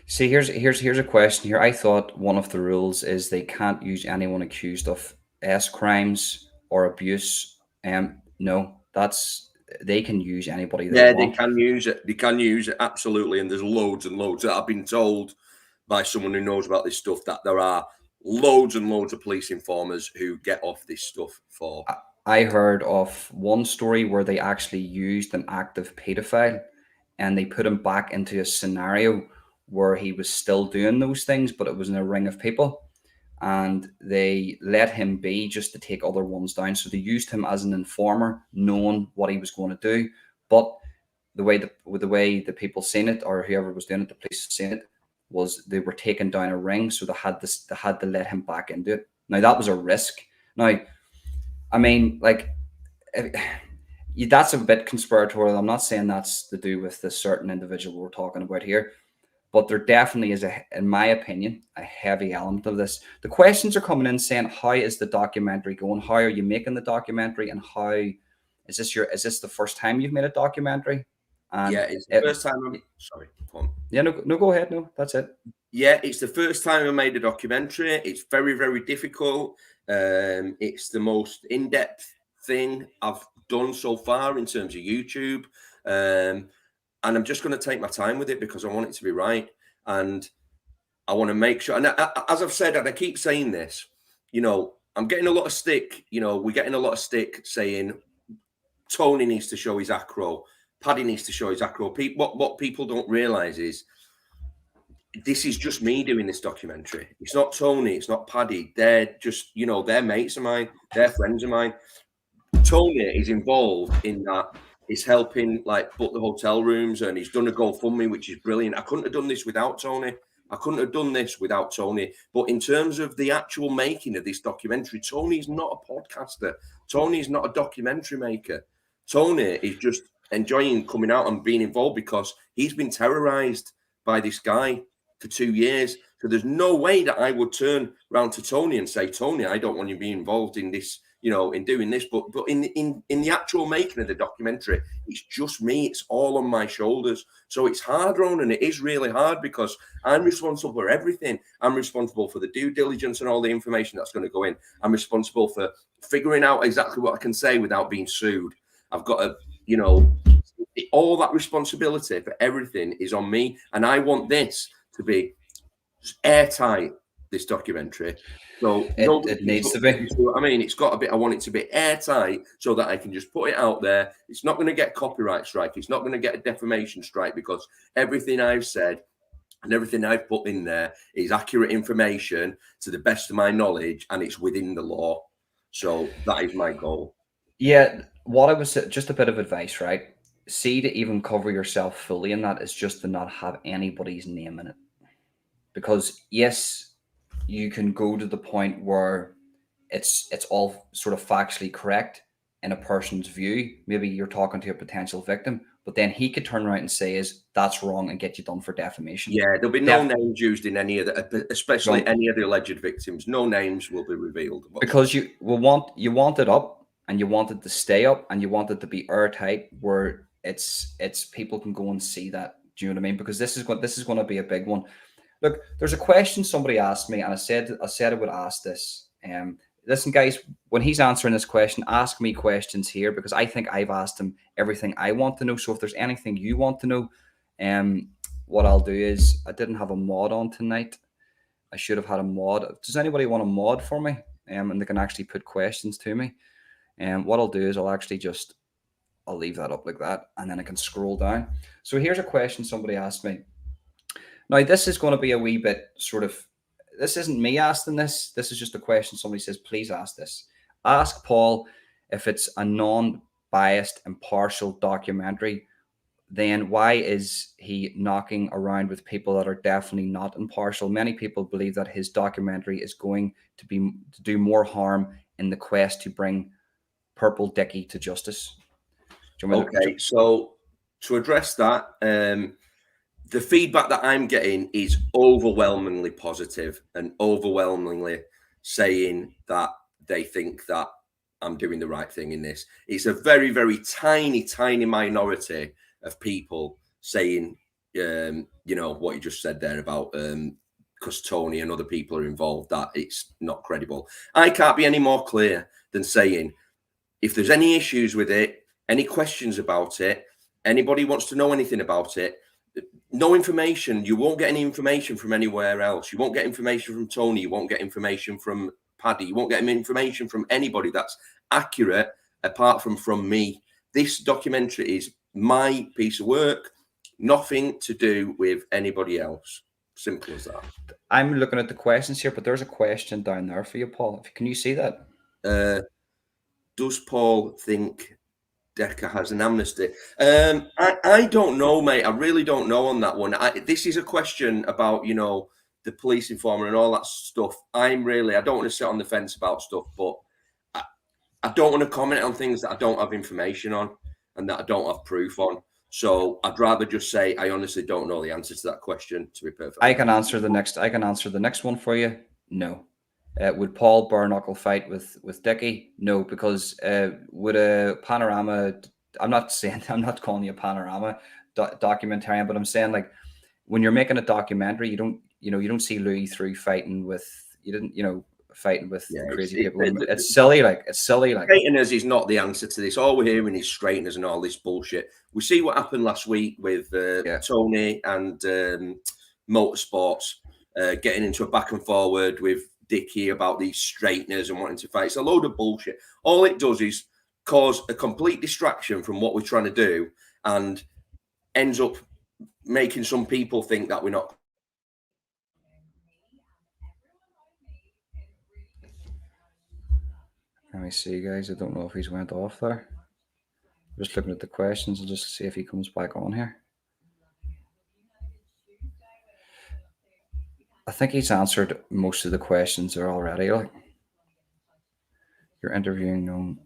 See, here's a question here. I thought one of the rules is they can't use anyone accused of S crimes or abuse. No, they can use anybody they want. They can use it. They can use it, absolutely. And there's loads and loads that I've been told by someone who knows about this stuff that there are loads and loads of police informers who get off this stuff for. I heard of one story where they actually used an active pedophile and they put him back into a scenario where he was still doing those things, but it was in a ring of people. And they let him be just to take other ones down. So they used him as an informer, knowing what he was going to do. But the way the people seen it, or whoever was doing it, the police seen it, was they were taking down a ring. So they had to let him back into it. Now that was a risk. Now, I mean, like, that's a bit conspiratorial. I'm not saying that's to do with the certain individual we're talking about here. But there definitely is, in my opinion, a heavy element of this. The questions are coming in saying, how is the documentary going? How are you making the documentary? And how is this the first time you've made a documentary? And yeah, it's the first time. Sorry, go on. Yeah, no, go ahead. No, that's it. Yeah, it's the first time I made a documentary. It's very, very difficult. It's the most in-depth thing I've done so far in terms of YouTube. And I'm just going to take my time with it because I want it to be right. And I want to make sure, and as I've said, and I keep saying this, I'm getting a lot of stick, we're getting a lot of stick saying Tony needs to show his acro, Paddy needs to show his acro. What people don't realize is this is just me doing this documentary. It's not Tony, it's not Paddy. They're just, they're mates of mine, they're friends of mine. Tony is involved in that. He's helping book the hotel rooms, and he's done a GoFundMe, which is brilliant. I couldn't have done this without Tony. But in terms of the actual making of this documentary, Tony's not a podcaster. Tony's not a documentary maker. Tony is just enjoying coming out and being involved because he's been terrorized by this guy for 2 years. So there's no way that I would turn around to Tony and say, Tony, I don't want you to be involved in this, in doing this, but in the actual making of the documentary, it's just me. It's all on my shoulders. So it's hard, Ronan. It is really hard because I'm responsible for everything. I'm responsible for the due diligence and all the information that's going to go in. I'm responsible for figuring out exactly what I can say without being sued. I've got to, all that responsibility for everything is on me. And I want this to be airtight, this documentary. So it needs to be. I mean, it's got a bit. I want it to be airtight so that I can just put it out there. It's not going to get copyright strike. It's not going to get a defamation strike because everything I've said and everything I've put in there is accurate information to the best of my knowledge, and it's within the law. So that is my goal. Yeah, what I was just a bit of advice, right? See, to even cover yourself fully in that is just to not have anybody's name in it, because yes, you can go to the point where it's all sort of factually correct in a person's view. Maybe you're talking to a potential victim, but then he could turn around and say that's wrong and get you done for defamation. Yeah, there'll be no names used in any of the, especially any of the alleged victims. No names will be revealed. Because you want it up and you want it to stay up and you want it to be airtight where it's people can go and see that. Do you know what I mean? Because this is going to be a big one. Look, there's a question somebody asked me, and I said I would ask this. Listen, guys, when he's answering this question, ask me questions here because I think I've asked him everything I want to know. So if there's anything you want to know, what I'll do is I didn't have a mod on tonight. I should have had a mod. Does anybody want a mod for me? And they can actually put questions to me. And what I'll do is I'll leave that up like that, and then I can scroll down. So here's a question somebody asked me. Now, this is going to be a wee bit this isn't me asking this. This is just a question somebody says, please ask this. Ask Paul if it's a non-biased, impartial documentary, then why is he knocking around with people that are definitely not impartial? Many people believe that his documentary is going to do more harm in the quest to bring Purple Dickie to justice. Okay, so to address that, the feedback that I'm getting is overwhelmingly positive and overwhelmingly saying that they think that I'm doing the right thing in this. It's a very, very tiny, tiny minority of people saying, what you just said there about because Tony and other people are involved, that it's not credible. I can't be any more clear than saying, if there's any issues with it, any questions about it, anybody wants to know anything about it, no information. You won't get any information from anywhere else. You won't get information from Tony. You won't get information from Paddy. You won't get information from anybody that's accurate apart from me. This documentary is my piece of work, nothing to do with anybody else. Simple as that. I'm looking at the questions here, but there's a question down there for you, Paul. Can you see that? Does Paul think Decca has an amnesty? I don't know, mate. I really don't know on that one. This is a question about, the police informer and all that stuff. I don't want to sit on the fence about stuff, but I don't want to comment on things that I don't have information on and that I don't have proof on. So I'd rather just say I honestly don't know the answer to that question, to be perfect. I can answer the next one for you. No. Would Paul bare knuckle fight with Dickie? No, because would a panorama? I'm not calling you a panorama documentarian, but I'm saying, like, when you're making a documentary, you don't see Louis through fighting with crazy people. It's silly. Straighteners is not the answer to this. All we're hearing is straighteners and all this bullshit. We see what happened last week with Tony and Motorsports getting into a back and forward with Dickie about these straighteners and wanting to fight. It's a load of bullshit. All it does is cause a complete distraction from what we're trying to do and ends up making some people think that we're not. Let me see, guys. I don't know if he's went off there. Just looking at the questions and just see if he comes back on here. I think he's answered most of the questions there already. Like, you're interviewing them.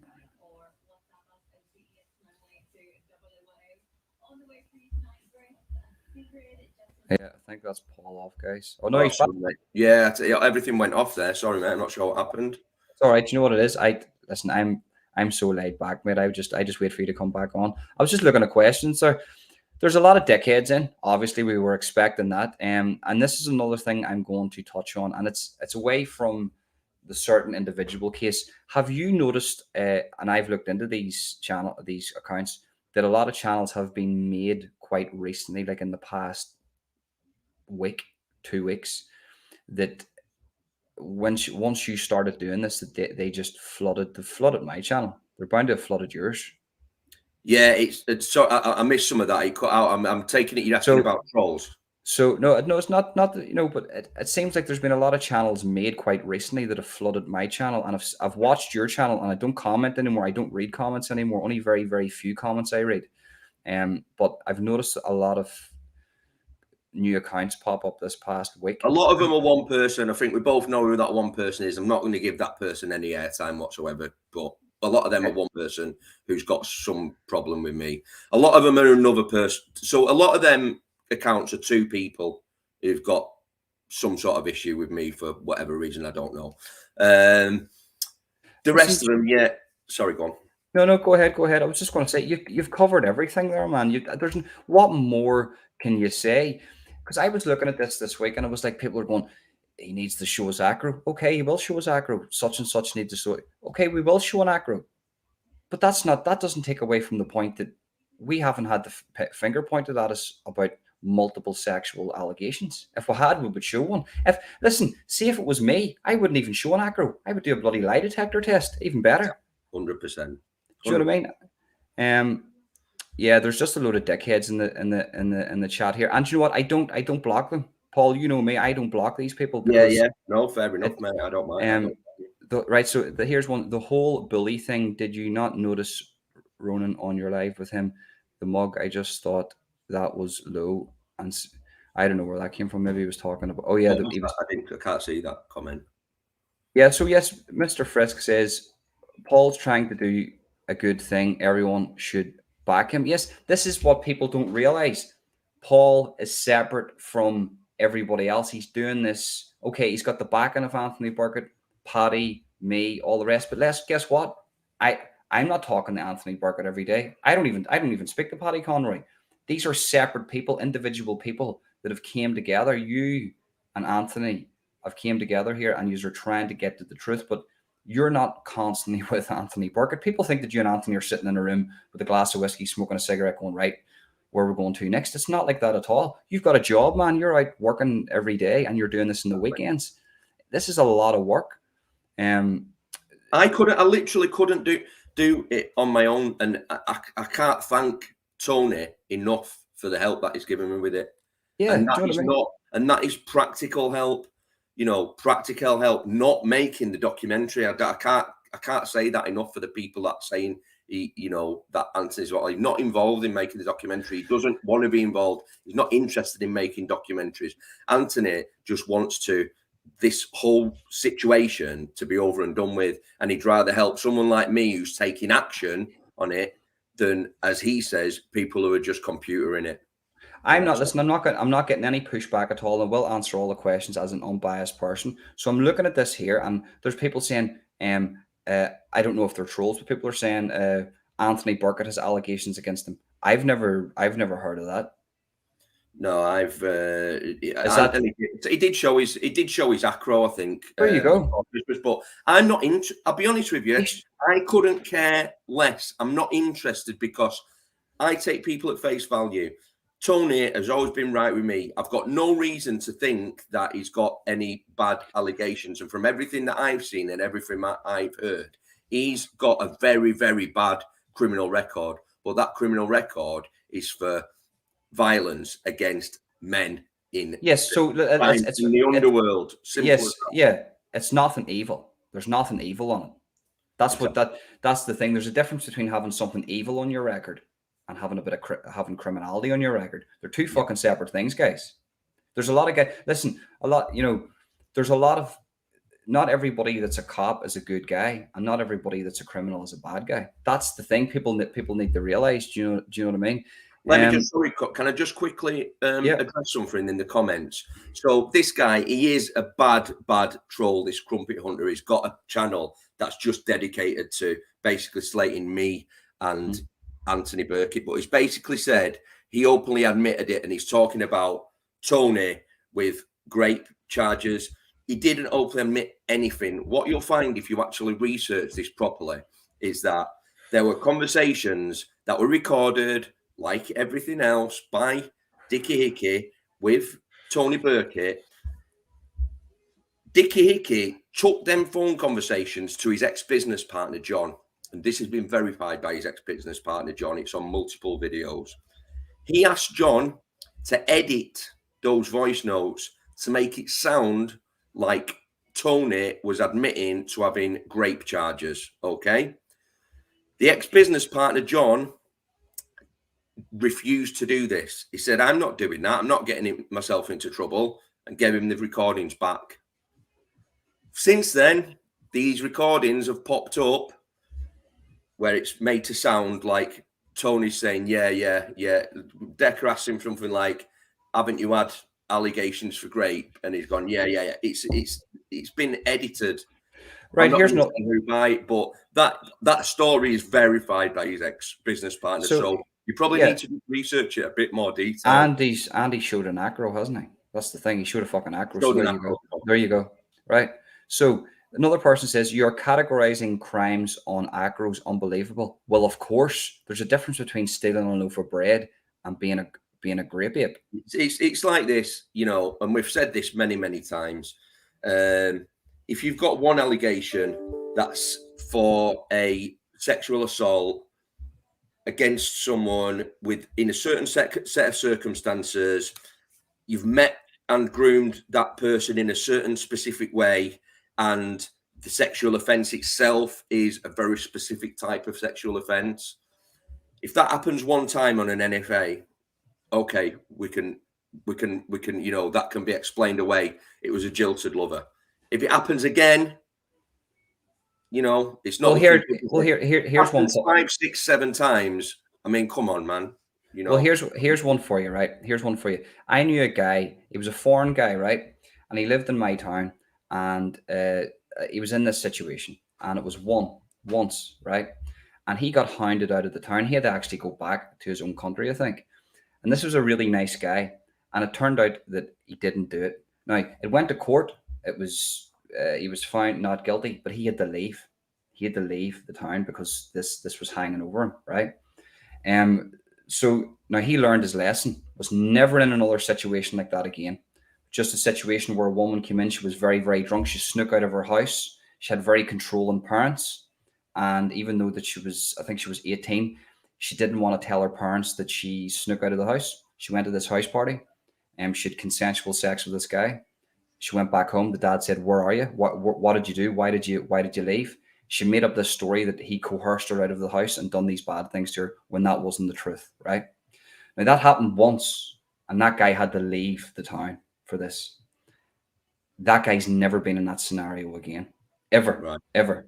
Yeah, I think that's Paul off, guys. Oh no, he's back. Yeah, everything went off there. Sorry, mate. I'm not sure what happened. It's all right. Do you know what it is? I'm so laid back, mate. I just wait for you to come back on. I was just looking at questions there. There's a lot of dickheads in. Obviously, we were expecting that. And this is another thing I'm going to touch on, and it's away from the certain individual case. Have you noticed? And I've looked into these accounts, that a lot of channels have been made quite recently, like in the past week, 2 weeks, that once you started doing this, that they just flooded my channel. They're bound to have flooded yours. Yeah, it's so I missed some of that. He cut out. I'm taking it. You're asking about trolls. So no, it's not but it seems like there's been a lot of channels made quite recently that have flooded my channel, and I've watched your channel, and I don't comment anymore. I don't read comments anymore. Only very, very few comments I read. But I've noticed a lot of new accounts pop up this past week. A lot of them are one person. I think we both know who that one person is. I'm not going to give that person any airtime whatsoever, but a lot of them are one person who's got some problem with me. A lot of them are another person. So a lot of them accounts are two people who've got some sort of issue with me for whatever reason. I don't know. The rest of them, yeah. Sorry, go on. No, go ahead. I was just going to say, you've covered everything there, man. What more can you say? Because I was looking at this week, and it was like people are going, he needs to show his acro. Okay, he will show his acro. Such and such needs to show it. Okay, we will show an acro. But that doesn't take away from the point that we haven't had the finger pointed at us about multiple sexual allegations. If we had, we would show one. See if it was me, I wouldn't even show an acro. I would do a bloody lie detector test. Even better. 100%. Do you know what I mean? Yeah, there's just a load of dickheads in the chat here. And you know what? I don't block them. Paul, you know me. I don't block these people. Yeah. No, fair enough, mate. I don't mind. Here's one. The whole bully thing. Did you not notice Ronan on your live with him? The mug. I just thought that was low, and I don't know where that came from. Maybe he was talking about. Oh yeah, I can't see that comment. Yeah. So yes, Mr. Frisk says Paul's trying to do a good thing. Everyone should back him. Yes, this is what people don't realize. Paul is separate from everybody else. He's doing this. Okay, he's got the backing of Anthony Burke. Paddy, me, all the rest. But guess what? I'm not talking to Anthony Burke every day. I don't even speak to Paddy Conroy. These are separate people, individual people that have came together. You and Anthony have came together here, and you are trying to get to the truth. But you're not constantly with Anthony Burke. People think that you and Anthony are sitting in a room with a glass of whiskey, smoking a cigarette, going, right, where we're going to next. It's not like that at all. You've got a job, man. You're out working every day, and you're doing this in the weekends. This is a lot of work. I literally couldn't do it on my own, and I can't thank Tony enough for the help that he's given me with it. Yeah, and that is practical help. Practical help, not making the documentary. I can't say that enough for the people that saying that Anthony's not involved in making the documentary. He doesn't want to be involved. He's not interested in making documentaries. Anthony just wants this whole situation to be over and done with, and he'd rather help someone like me who's taking action on it than, as he says, people who are just computering it. I'm not getting any pushback at all, and will answer all the questions as an unbiased person. So I'm looking at this here, and there's people saying, I don't know if they're trolls, but people are saying Anthony Burke has allegations against him. I've never heard of that. No, he did show his acro, I think. There you go. But I'm not I'll be honest with you, I couldn't care less. I'm not interested because I take people at face value. Tony has always been right with me. I've got no reason to think that he's got any bad allegations. And from everything that I've seen and everything that I've heard, he's got a very, very bad criminal record. But that criminal record is for violence against men in the underworld. It's nothing evil. There's nothing evil on it. That's the thing. There's a difference between having something evil on your record and having having criminality on your record. They're two fucking separate things, guys. There's a lot of guys. Listen, there's a lot of. Not everybody that's a cop is a good guy, and not everybody that's a criminal is a bad guy. That's the thing. People need to realize. Do you know what I mean? Can I just quickly address something in the comments? So this guy, he is a bad troll, this Crumpet Hunter. He's got a channel that's just dedicated to basically slating me and Anthony Burke. But he's basically said, he openly admitted it, and he's talking about Tony with grape charges. He didn't openly admit anything. What you'll find if you actually research this properly is that there were conversations that were recorded, like everything else, by Dickie Hicks with Tony Burke. Dickie Hicks took them phone conversations to his ex-business partner, John. And this has been verified by his ex-business partner, John. It's on multiple videos. He asked John to edit those voice notes to make it sound like Tony was admitting to having grape charges, okay? The ex-business partner, John, refused to do this. He said, I'm not doing that. I'm not getting myself into trouble, and gave him the recordings back. Since then, these recordings have popped up where it's made to sound like Tony's saying, yeah. Decca asked him something like, haven't you had allegations for grape? And he's gone, yeah. It's been edited. Right, here's no but that story is verified by his ex-business partner. So you probably need to research it a bit more detail. Andy showed an acro, hasn't he? That's the thing. He showed a fucking acro. So there you go. Right. So another person says, you're categorizing crimes on acros. Unbelievable. Well, of course, there's a difference between stealing a loaf of bread and being a grape ape. It's like this, and we've said this many, many times. If you've got one allegation that's for a sexual assault against someone in a certain set of circumstances, you've met and groomed that person in a certain specific way, and the sexual offence itself is a very specific type of sexual offence. If that happens one time on an NFA, okay, we can, that can be explained away. It was a jilted lover. If it happens again, it's not. Here's one. 5, 6, 7 times. I mean, come on, man. Well, here's one for you, right? Here's one for you. I knew a guy. He was a foreign guy, right? And he lived in my town. And he was in this situation, and it was once, right? And he got hounded out of the town. He had to actually go back to his own country, I think. And this was a really nice guy. And it turned out that he didn't do it. Now, it went to court. It was he was found not guilty, but he had to leave. He had to leave the town because this was hanging over him, right? So now he learned his lesson. Was never in another situation like that again. Just a situation where a woman came in. She was very, very drunk. She snuck out of her house. She had very controlling parents. And even though that I think she was 18, she didn't want to tell her parents that she snuck out of the house. She went to this house party, and she had consensual sex with this guy. She went back home. The dad said, "Where are you? What did you do? Why did you leave?" She made up this story that he coerced her out of the house and done these bad things to her when that wasn't the truth, right? Now that happened once, and that guy had to leave the town for this. That guy's never been in that scenario again, ever, Right. ever.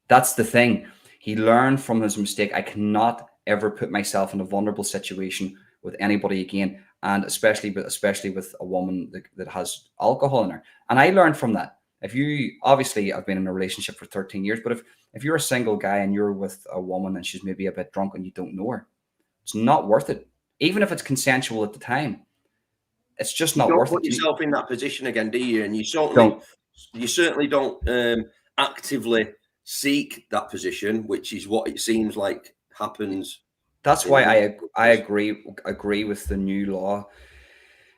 That's the thing. He learned from his mistake. I cannot ever put myself in a vulnerable situation with anybody again, and especially with a woman that has alcohol in her. And I learned from that. If you, obviously, I've been in a relationship for 13 years, but if you're a single guy and you're with a woman and she's maybe a bit drunk and you don't know her, it's not worth it. Even if it's consensual at the time, it's just not worth it. Don't put yourself in that position again, do you? And you certainly don't actively seek that position, which is what it seems like happens. That's why I agree with the new law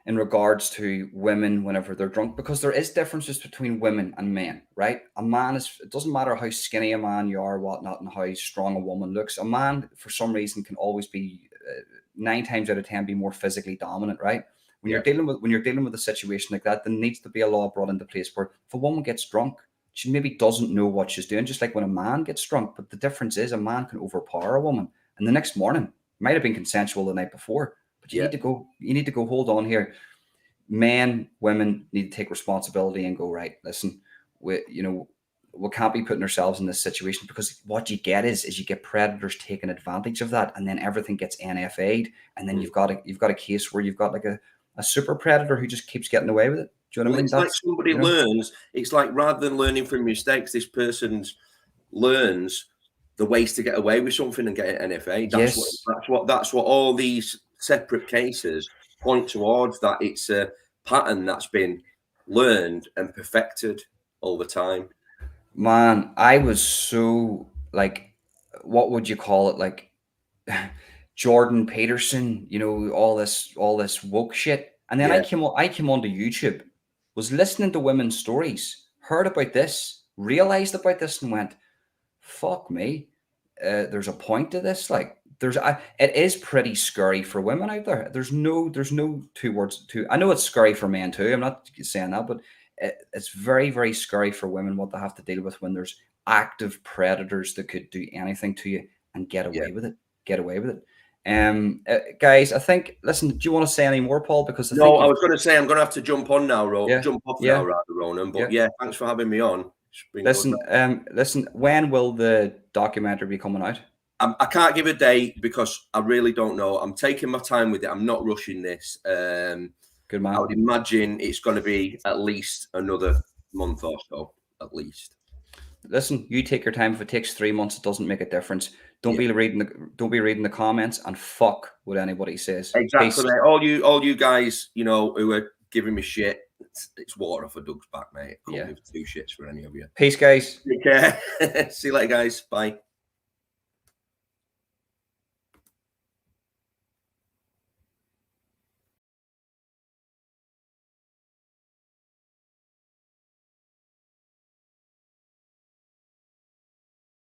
in regards to women whenever they're drunk, because there is differences between women and men, right? A man it doesn't matter how skinny a man you are, whatnot, and how strong a woman looks. A man, for some reason, can always be 9 times out of 10 be more physically dominant, right? When you're dealing with a situation like that, there needs to be a law brought into place where if a woman gets drunk, she maybe doesn't know what she's doing, just like when a man gets drunk. But the difference is a man can overpower a woman, and the next morning it might have been consensual the night before, but you need to go, hold on here. Men, women need to take responsibility and go, right, listen, we can't be putting ourselves in this situation, because what you get is you get predators taking advantage of that, and then everything gets NFA'd, and then you've got a case where you've got like a super predator who just keeps getting away with it. Do you know what I mean? It's like somebody learns. It's like, rather than learning from mistakes, this person learns the ways to get away with something and get it NFA. That's what all these separate cases point towards. That it's a pattern that's been learned and perfected over time. Man, I was so, like, what would you call it? Like Jordan Peterson, all this woke shit. And then I came onto YouTube, was listening to women's stories, heard about this, realized about this, and went, fuck me. There's a point to this. Like, it is pretty scary for women out there. There's no two words to. I know it's scary for men too. I'm not saying that, but it's very, very scary for women what they have to deal with when there's active predators that could do anything to you and get away with it. Guys, I think. Listen, do you want to say any more, Paul? Because I was going to say I'm going to have to jump on now, jump off now, rather, Ronan. But thanks for having me on. Listen. When will the documentary be coming out? I can't give a date because I really don't know. I'm taking my time with it. I'm not rushing this. Good man. I would imagine it's going to be at least another month or so, at least. Listen, you take your time. If it takes 3 months, it doesn't make a difference. Don't be reading the comments, and fuck what anybody says. Exactly. All you guys, who are giving me shit, it's water off a duck's back, mate. I couldn't give 2 shits for any of you. Peace, guys. Take care. See you later, guys. Bye.